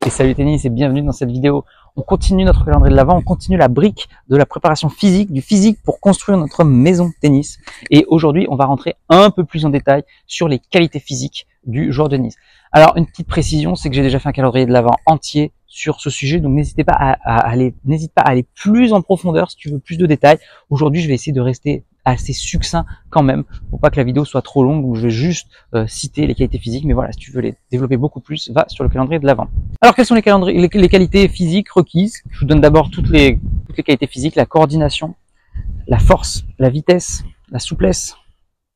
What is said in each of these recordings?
Et salut tennis et bienvenue dans cette vidéo. On continue notre calendrier de l'Avent, on continue la brique de la préparation physique, du physique pour construire notre maison tennis. Et aujourd'hui, on va rentrer un peu plus en détail sur les qualités physiques du joueur de tennis. Alors, une petite précision, c'est que j'ai déjà fait un calendrier de l'Avent entier sur ce sujet, donc n'hésite pas à aller plus en profondeur si tu veux plus de détails. Aujourd'hui, je vais essayer de rester assez succinct quand même, pour pas que la vidéo soit trop longue, où je vais juste citer les qualités physiques, mais voilà, si tu veux les développer beaucoup plus, va sur le calendrier de l'Avent. Alors, quelles sont les qualités physiques requises? Je vous donne d'abord toutes les qualités physiques: la coordination, la force, la vitesse, la souplesse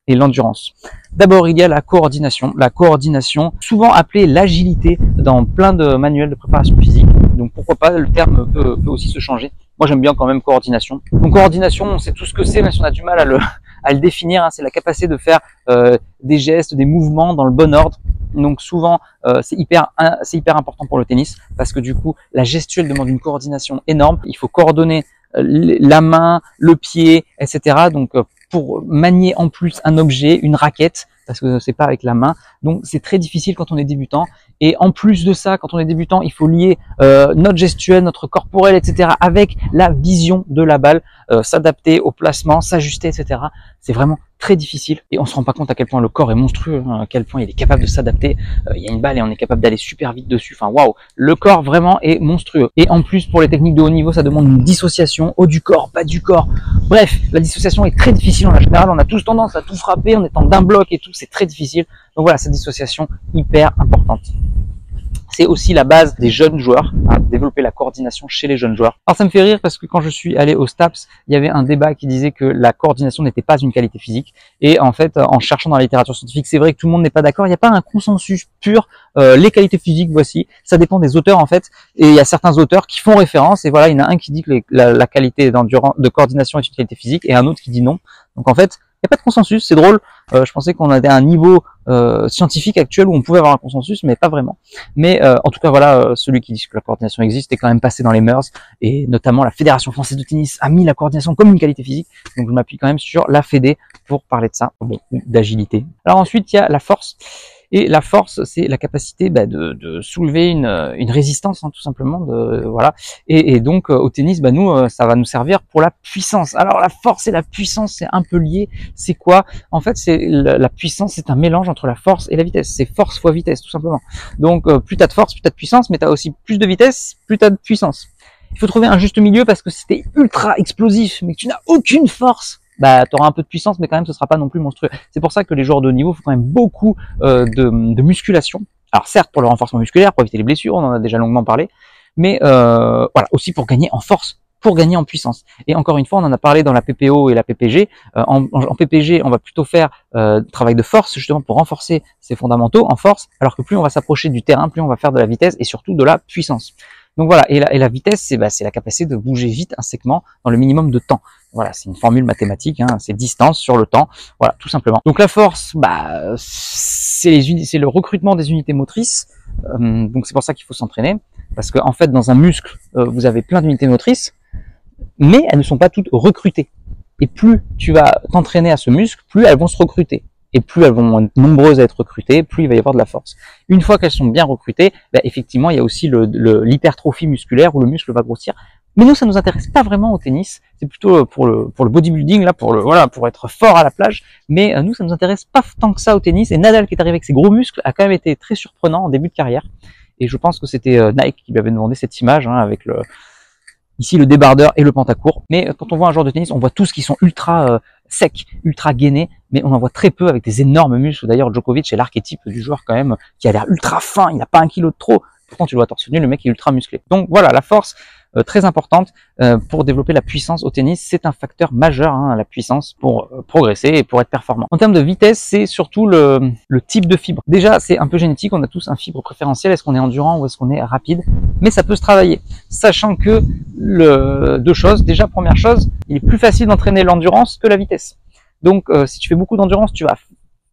et l'endurance. D'abord, il y a la coordination. La coordination, souvent appelée l'agilité dans plein de manuels de préparation physique. Donc pourquoi pas, le terme peut aussi se changer. Moi, j'aime bien quand même coordination. Donc coordination, on sait tout ce que c'est, mais si on a du mal à le définir, hein, c'est la capacité de faire des gestes, des mouvements dans le bon ordre. Donc souvent, c'est hyper important pour le tennis, parce que du coup, la gestuelle demande une coordination énorme. Il faut coordonner la main, le pied, etc. Donc pour manier en plus un objet, une raquette, parce que c'est pas avec la main, donc c'est très difficile quand on est débutant. Et en plus de ça, quand on est débutant, il faut lier notre gestuelle, notre corporel, etc. avec la vision de la balle, s'adapter au placement, s'ajuster, etc. C'est vraiment très difficile et on se rend pas compte à quel point le corps est monstrueux, hein, à quel point il est capable de s'adapter. Il y a une balle et on est capable d'aller super vite dessus. Enfin, waouh, le corps vraiment est monstrueux. Et en plus, pour les techniques de haut niveau, ça demande une dissociation, haut du corps, bas du corps. Bref, la dissociation est très difficile en général. On a tous tendance à tout frapper en étant d'un bloc et tout, c'est très difficile. Donc voilà, cette dissociation hyper importante. C'est aussi la base des jeunes joueurs, à développer la coordination chez les jeunes joueurs. Alors ça me fait rire parce que quand je suis allé au STAPS, il y avait un débat qui disait que la coordination n'était pas une qualité physique. Et en fait, en cherchant dans la littérature scientifique, c'est vrai que tout le monde n'est pas d'accord. Il n'y a pas un consensus pur. Les qualités physiques, voici. Ça dépend des auteurs en fait. Et il y a certains auteurs qui font référence. Et voilà, il y en a un qui dit que la qualité de coordination est une qualité physique et un autre qui dit non. Donc en fait, il n'y a pas de consensus, c'est drôle. Je pensais qu'on avait un niveau scientifique actuel où on pouvait avoir un consensus, mais pas vraiment. Mais en tout cas, voilà, celui qui dit que la coordination existe est quand même passé dans les mœurs, et notamment la Fédération française de tennis a mis la coordination comme une qualité physique. Donc je m'appuie quand même sur la Fédé pour parler de ça, bon, d'agilité. Alors ensuite, il y a la force. Et la force, c'est la capacité de soulever une résistance, hein, tout simplement. Voilà. Et donc au tennis, nous, ça va nous servir pour la puissance. Alors la force et la puissance, c'est un peu lié. C'est quoi? En fait, c'est la puissance, c'est un mélange entre la force et la vitesse. C'est force fois vitesse, tout simplement. Donc plus t'as de force, plus t'as de puissance, mais t'as aussi plus de vitesse, plus t'as de puissance. Il faut trouver un juste milieu, parce que si t'es ultra explosif, mais que tu n'as aucune force, tu auras un peu de puissance, mais quand même ce sera pas non plus monstrueux. C'est pour ça que les joueurs de haut niveau font quand même beaucoup de musculation. Alors certes pour le renforcement musculaire, pour éviter les blessures, on en a déjà longuement parlé, mais voilà, aussi pour gagner en force, pour gagner en puissance. Et encore une fois, on en a parlé dans la PPO et la PPG. En PPG, on va plutôt faire travail de force, justement pour renforcer ses fondamentaux en force, alors que plus on va s'approcher du terrain, plus on va faire de la vitesse et surtout de la puissance. Donc voilà, et la vitesse, c'est la capacité de bouger vite un segment dans le minimum de temps. Voilà, c'est une formule mathématique, hein, c'est distance sur le temps, voilà, tout simplement. Donc la force, c'est le recrutement des unités motrices, donc c'est pour ça qu'il faut s'entraîner, parce que en fait, dans un muscle, vous avez plein d'unités motrices, mais elles ne sont pas toutes recrutées. Et plus tu vas t'entraîner à ce muscle, plus elles vont se recruter. Et plus elles vont être nombreuses à être recrutées, plus il va y avoir de la force. Une fois qu'elles sont bien recrutées, effectivement, il y a aussi l'hypertrophie musculaire où le muscle va grossir. Mais nous, ça nous intéresse pas vraiment au tennis. C'est plutôt pour le bodybuilding, là, pour être fort à la plage. Mais nous, ça nous intéresse pas tant que ça au tennis. Et Nadal, qui est arrivé avec ses gros muscles, a quand même été très surprenant en début de carrière. Et je pense que c'était Nike qui lui avait demandé cette image, hein, avec ici le débardeur et le pentacourt. Mais quand on voit un joueur de tennis, on voit tous qui sont ultra secs, ultra gainés, mais on en voit très peu avec des énormes muscles. D'ailleurs, Djokovic est l'archétype du joueur quand même qui a l'air ultra fin, il n'a pas 1 kilo de trop. Pourtant, tu le vois torse nu, le mec est ultra musclé. Donc voilà, la force, très importante pour développer la puissance au tennis. C'est un facteur majeur, hein, la puissance, pour progresser et pour être performant. En termes de vitesse, c'est surtout le type de fibre. Déjà, c'est un peu génétique, on a tous un fibre préférentiel. Est-ce qu'on est endurant ou est-ce qu'on est rapide? Mais ça peut se travailler, sachant que deux choses. Déjà, première chose, il est plus facile d'entraîner l'endurance que la vitesse. Donc si tu fais beaucoup d'endurance, tu vas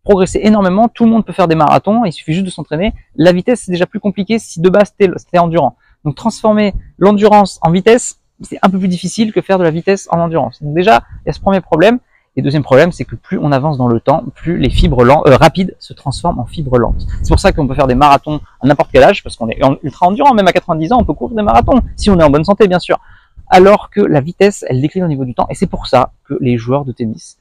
progresser énormément. Tout le monde peut faire des marathons, il suffit juste de s'entraîner. La vitesse, c'est déjà plus compliqué si de base t'es endurant. Donc transformer l'endurance en vitesse, c'est un peu plus difficile que faire de la vitesse en endurance. Donc déjà, il y a ce premier problème. Et deuxième problème, c'est que plus on avance dans le temps, plus les fibres rapides se transforment en fibres lentes. C'est pour ça qu'on peut faire des marathons à n'importe quel âge, parce qu'on est ultra endurant, même à 90 ans, on peut courir des marathons, si on est en bonne santé, bien sûr. Alors que la vitesse, elle décline au niveau du temps, et c'est pour ça que les joueurs de tennis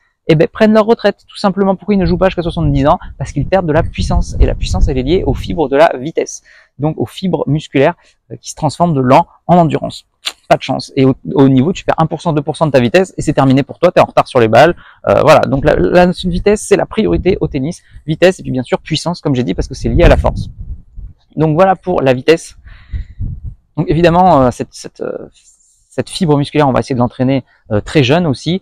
prennent leur retraite. Tout simplement, pourquoi ils ne jouent pas jusqu'à 70 ans? Parce qu'ils perdent de la puissance. Et la puissance, elle est liée aux fibres de la vitesse. Donc, aux fibres musculaires qui se transforment de lent en endurance. Pas de chance. Et au niveau, tu perds 1%, 2% de ta vitesse et c'est terminé pour toi. Tu es en retard sur les balles. Voilà. Donc, la notion de vitesse, c'est la priorité au tennis. Vitesse et puis bien sûr puissance, comme j'ai dit, parce que c'est lié à la force. Donc, voilà pour la vitesse. Donc, évidemment, cette fibre musculaire, on va essayer de l'entraîner très jeune aussi.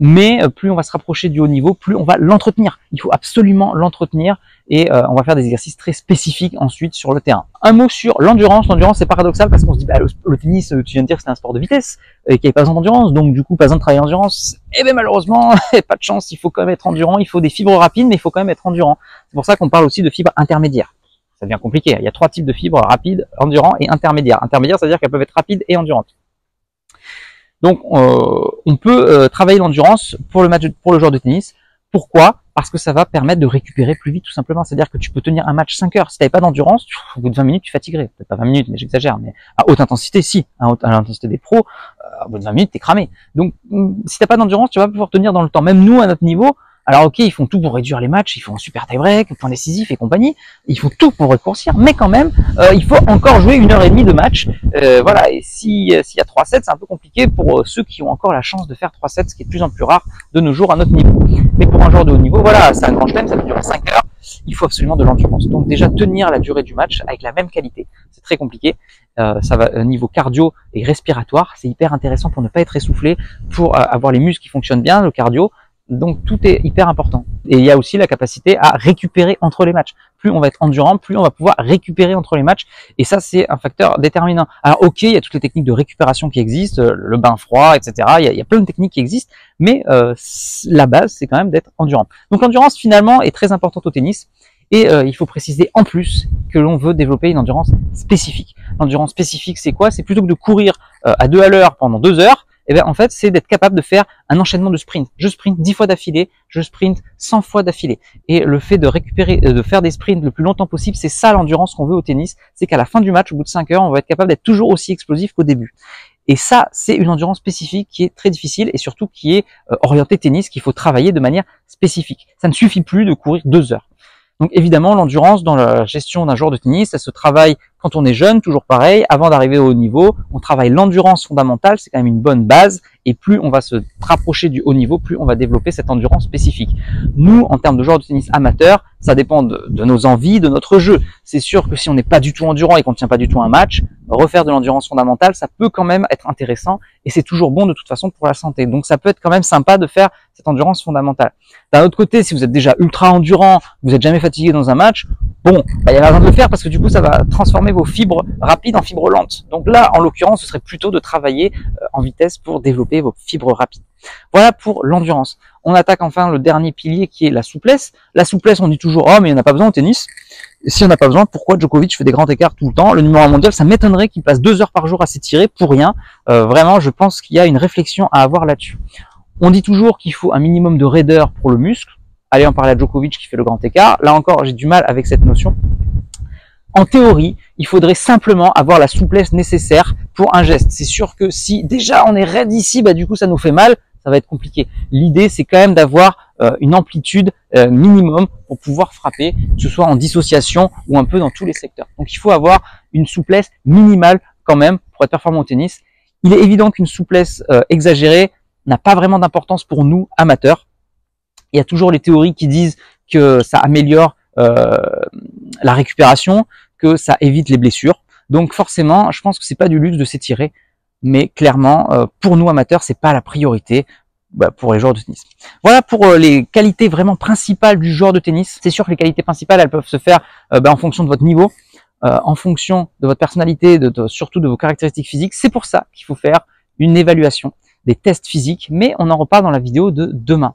Mais plus on va se rapprocher du haut niveau, plus on va l'entretenir. Il faut absolument l'entretenir et on va faire des exercices très spécifiques ensuite sur le terrain. Un mot sur l'endurance. L'endurance, c'est paradoxal parce qu'on se dit, le tennis, tu viens de dire que c'est un sport de vitesse et qu'il n'y avait pas besoin d'endurance, donc du coup, pas besoin de travailler l'endurance. Eh bien malheureusement, pas de chance, il faut quand même être endurant, il faut des fibres rapides, mais il faut quand même être endurant. C'est pour ça qu'on parle aussi de fibres intermédiaires. Ça devient compliqué. Il y a 3 types de fibres: rapides, endurants et intermédiaires. Intermédiaires, c'est-à-dire qu'elles peuvent être rapides et endurantes. Donc, on peut travailler l'endurance pour le joueur de tennis. Pourquoi? Parce que ça va permettre de récupérer plus vite, tout simplement. C'est-à-dire que tu peux tenir un match 5 heures. Si tu n'avais pas d'endurance, au bout de 20 minutes, tu fatiguerais. Peut-être pas 20 minutes, mais j'exagère. Mais à haute intensité, si. À l'intensité des pros, au bout de 20 minutes, t'es cramé. Donc, si t'as pas d'endurance, tu vas pouvoir tenir dans le temps. Même nous, à notre niveau, alors ok, ils font tout pour réduire les matchs, ils font un super tie-break, point décisif et compagnie, ils font tout pour raccourcir, mais quand même, il faut encore jouer 1h30 de match. Voilà, et s'il y a 3 sets, c'est un peu compliqué pour ceux qui ont encore la chance de faire 3 sets, ce qui est de plus en plus rare de nos jours à notre niveau. Mais pour un joueur de haut niveau, voilà, c'est un grand chelem, ça peut durer 5 heures, il faut absolument de l'endurance. Donc déjà, tenir la durée du match avec la même qualité, c'est très compliqué. Ça va niveau cardio et respiratoire, c'est hyper intéressant pour ne pas être essoufflé, pour avoir les muscles qui fonctionnent bien, le cardio. Donc tout est hyper important. Et il y a aussi la capacité à récupérer entre les matchs. Plus on va être endurant, plus on va pouvoir récupérer entre les matchs. Et ça, c'est un facteur déterminant. Alors ok, il y a toutes les techniques de récupération qui existent, le bain froid, etc. Il y a plein de techniques qui existent, mais la base, c'est quand même d'être endurant. Donc l'endurance, finalement, est très importante au tennis. Et il faut préciser en plus que l'on veut développer une endurance spécifique. L'endurance spécifique, c'est quoi? C'est plutôt que de courir à 2 à l'heure pendant 2 heures, et bien en fait, c'est d'être capable de faire un enchaînement de sprints. Je sprint 10 fois d'affilée, je sprint 100 fois d'affilée. Et le fait de récupérer, de faire des sprints le plus longtemps possible, c'est ça l'endurance qu'on veut au tennis. C'est qu'à la fin du match, au bout de 5 heures, on va être capable d'être toujours aussi explosif qu'au début. Et ça, c'est une endurance spécifique qui est très difficile et surtout qui est orientée tennis, qu'il faut travailler de manière spécifique. Ça ne suffit plus de courir 2 heures. Donc évidemment, l'endurance dans la gestion d'un joueur de tennis, ça se travaille quand on est jeune, toujours pareil, avant d'arriver au haut niveau. On travaille l'endurance fondamentale, c'est quand même une bonne base, et plus on va se rapprocher du haut niveau, plus on va développer cette endurance spécifique. Nous, en termes de joueurs de tennis amateurs, ça dépend de nos envies, de notre jeu. C'est sûr que si on n'est pas du tout endurant et qu'on ne tient pas du tout un match, refaire de l'endurance fondamentale, ça peut quand même être intéressant, et c'est toujours bon de toute façon pour la santé. Donc ça peut être quand même sympa de faire cette endurance fondamentale. D'un autre côté, si vous êtes déjà ultra endurant, vous n'êtes jamais fatigué dans un match, bon, il y a raison de le faire parce que du coup, ça va transformer vos fibres rapides en fibres lentes. Donc là, en l'occurrence, ce serait plutôt de travailler en vitesse pour développer vos fibres rapides. Voilà pour l'endurance. On attaque enfin le dernier pilier qui est la souplesse. La souplesse, on dit toujours, oh, mais il n'y en a pas besoin au tennis. Et si on n'a pas besoin, pourquoi Djokovic fait des grands écarts tout le temps? Le numéro 1 mondial, ça m'étonnerait qu'il passe 2 heures par jour à s'étirer pour rien. Vraiment, je pense qu'il y a une réflexion à avoir là-dessus. On dit toujours qu'il faut un minimum de raideur pour le muscle. Allez en parler à Djokovic qui fait le grand écart. Là encore, j'ai du mal avec cette notion. En théorie, il faudrait simplement avoir la souplesse nécessaire pour un geste. C'est sûr que si déjà on est raide ici, bah du coup ça nous fait mal, ça va être compliqué. L'idée, c'est quand même d'avoir une amplitude minimum pour pouvoir frapper, que ce soit en dissociation ou un peu dans tous les secteurs. Donc il faut avoir une souplesse minimale quand même pour être performant au tennis. Il est évident qu'une souplesse exagérée n'a pas vraiment d'importance pour nous amateurs. Il y a toujours les théories qui disent que ça améliore la récupération, que ça évite les blessures. Donc forcément, je pense que c'est pas du luxe de s'étirer, mais clairement, pour nous amateurs, c'est pas la priorité pour les joueurs de tennis. Voilà pour les qualités vraiment principales du joueur de tennis. C'est sûr que les qualités principales, elles peuvent se faire en fonction de votre niveau, en fonction de votre personnalité, surtout de vos caractéristiques physiques. C'est pour ça qu'il faut faire une évaluation, des tests physiques, mais on en reparle dans la vidéo de demain.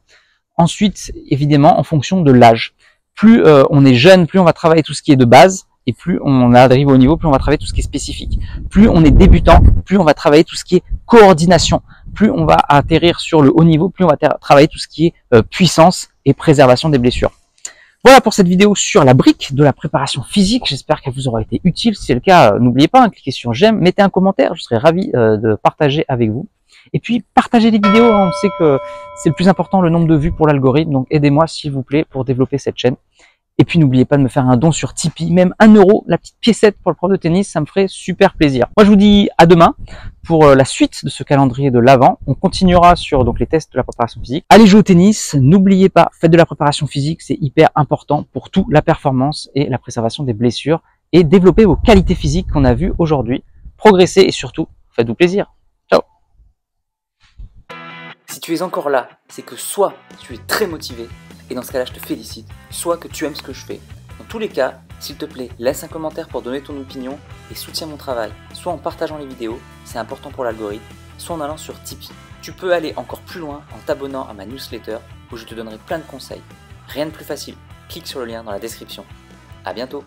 Ensuite, évidemment, en fonction de l'âge. Plus on est jeune, plus on va travailler tout ce qui est de base, et plus on arrive au niveau, plus on va travailler tout ce qui est spécifique. Plus on est débutant, plus on va travailler tout ce qui est coordination. plus on va atterrir sur le haut niveau, plus on va travailler tout ce qui est puissance et préservation des blessures. Voilà pour cette vidéo sur la brique de la préparation physique. J'espère qu'elle vous aura été utile. Si c'est le cas, n'oubliez pas, cliquez sur j'aime, mettez un commentaire, je serai ravi de partager avec vous. Et puis partagez les vidéos, on sait que c'est le plus important, le nombre de vues pour l'algorithme, donc aidez-moi s'il vous plaît pour développer cette chaîne. Et puis n'oubliez pas de me faire un don sur Tipeee, même 1 €, la petite piécette pour le prof de tennis, ça me ferait super plaisir. Moi je vous dis à demain pour la suite de ce calendrier de l'Avent. On continuera sur donc les tests de la préparation physique. Allez jouer au tennis, n'oubliez pas, faites de la préparation physique, c'est hyper important pour tout, la performance et la préservation des blessures. Et développez vos qualités physiques qu'on a vues aujourd'hui. Progressez et surtout, faites-vous plaisir. Ciao. Si tu es encore là, c'est que soit tu es très motivé, et dans ce cas-là je te félicite, soit que tu aimes ce que je fais. Dans tous les cas, s'il te plaît, laisse un commentaire pour donner ton opinion et soutiens mon travail, soit en partageant les vidéos, c'est important pour l'algorithme, soit en allant sur Tipeee. Tu peux aller encore plus loin en t'abonnant à ma newsletter où je te donnerai plein de conseils. Rien de plus facile, clique sur le lien dans la description. À bientôt.